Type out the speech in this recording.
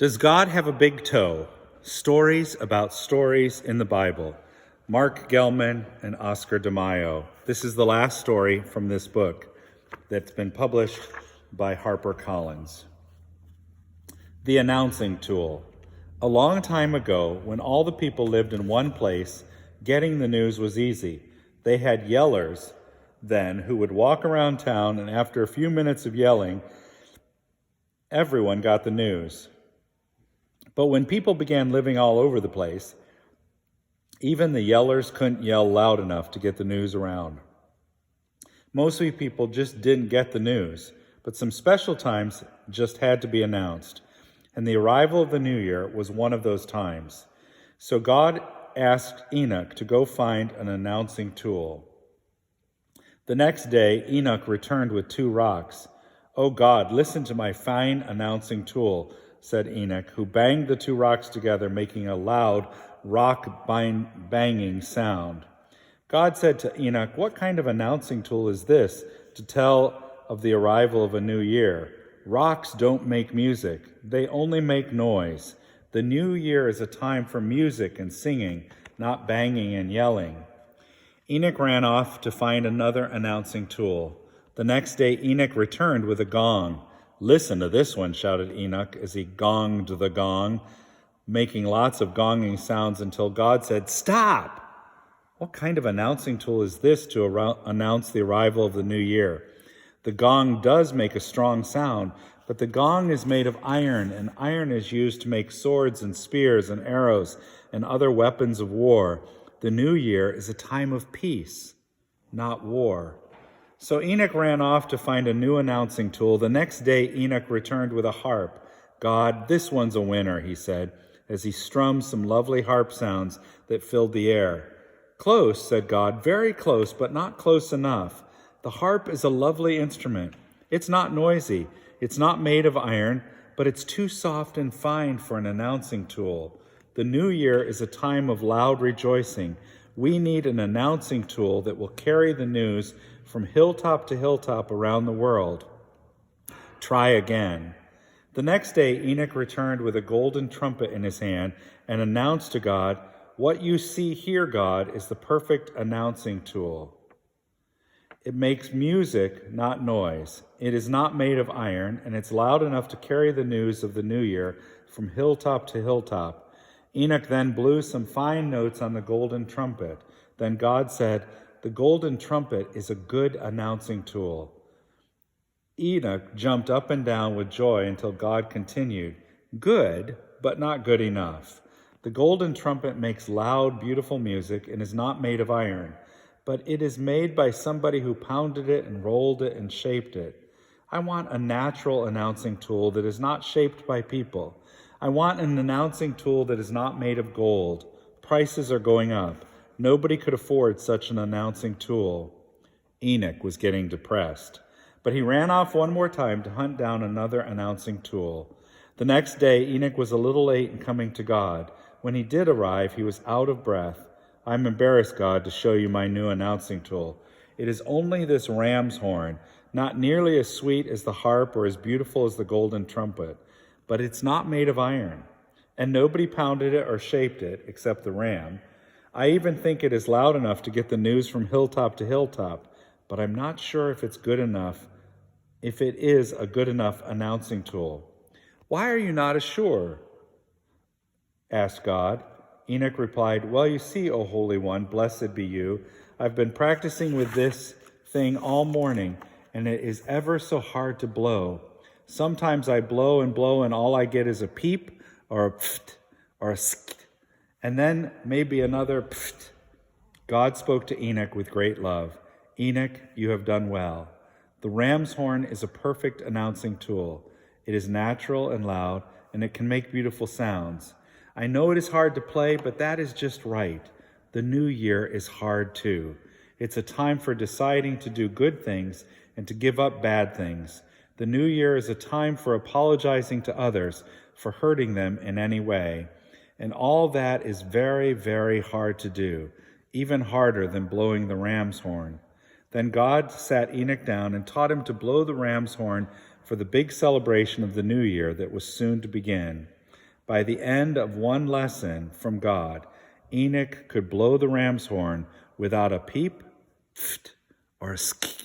Does God have a big toe? Stories about stories in the Bible. Mark Gelman and Oscar DeMaio. This is the last story from this book that's been published by HarperCollins. The announcing tool. A long time ago, when all the people lived in one place, getting the news was easy. They had yellers then who would walk around town, and after a few minutes of yelling, everyone got the news. But when people began living all over the place, even the yellers couldn't yell loud enough to get the news around. Mostly people just didn't get the news, but some special times just had to be announced. And the arrival of the new year was one of those times. So God asked Enoch to go find an announcing tool. The next day, Enoch returned with 2 rocks. "Oh God, listen to my fine announcing tool," said Enoch, who banged the 2 rocks together, making a loud rock banging sound. God said to Enoch, "What kind of announcing tool is this to tell of the arrival of a new year? Rocks don't make music. They only make noise. The new year is a time for music and singing, not banging and yelling." Enoch ran off to find another announcing tool. The next day, Enoch returned with a gong. "Listen to this one," shouted Enoch as he gonged the gong, making lots of gonging sounds until God said, "Stop! What kind of announcing tool is this to announce the arrival of the new year? The gong does make a strong sound, but the gong is made of iron, and iron is used to make swords and spears and arrows and other weapons of war. The new year is a time of peace, not war." So Enoch ran off to find a new announcing tool. The next day, Enoch returned with a harp. "God, this one's a winner," he said, as he strummed some lovely harp sounds that filled the air. "Close," said God, "very close, but not close enough. The harp is a lovely instrument. It's not noisy. It's not made of iron, but it's too soft and fine for an announcing tool. The new year is a time of loud rejoicing. We need an announcing tool that will carry the news from hilltop to hilltop around the world. Try again." The next day, Enoch returned with a golden trumpet in his hand and announced to God, "What you see here, God, is the perfect announcing tool. It makes music, not noise. It is not made of iron, and it's loud enough to carry the news of the new year from hilltop to hilltop." Enoch then blew some fine notes on the golden trumpet. Then God said, "The golden trumpet is a good announcing tool." Enoch jumped up and down with joy until God continued, "Good, but not good enough. The golden trumpet makes loud, beautiful music and is not made of iron, but it is made by somebody who pounded it and rolled it and shaped it. I want a natural announcing tool that is not shaped by people. I want an announcing tool that is not made of gold. Prices are going up. Nobody could afford such an announcing tool." Enoch was getting depressed, but he ran off one more time to hunt down another announcing tool. The next day, Enoch was a little late in coming to God. When he did arrive, he was out of breath. "I'm embarrassed, God, to show you my new announcing tool. It is only this ram's horn, not nearly as sweet as the harp or as beautiful as the golden trumpet. But it's not made of iron, and nobody pounded it or shaped it except the ram. I even think it is loud enough to get the news from hilltop to hilltop, but I'm not sure if it is a good enough announcing tool." "Why are you not as sure?" asked God. Enoch replied, "Well, you see, O Holy One, blessed be you, I've been practicing with this thing all morning, and it is ever so hard to blow. Sometimes I blow, and all I get is a peep, or a pft, or a sk, and then maybe another pft." God spoke to Enoch with great love. "Enoch, you have done well. The ram's horn is a perfect announcing tool. It is natural and loud, and it can make beautiful sounds. I know it is hard to play, but that is just right. The new year is hard too. It's a time for deciding to do good things and to give up bad things. The new year is a time for apologizing to others for hurting them in any way. And all that is very, very hard to do, even harder than blowing the ram's horn." Then God sat Enoch down and taught him to blow the ram's horn for the big celebration of the new year that was soon to begin. By the end of one lesson from God, Enoch could blow the ram's horn without a peep, pft, or a skik.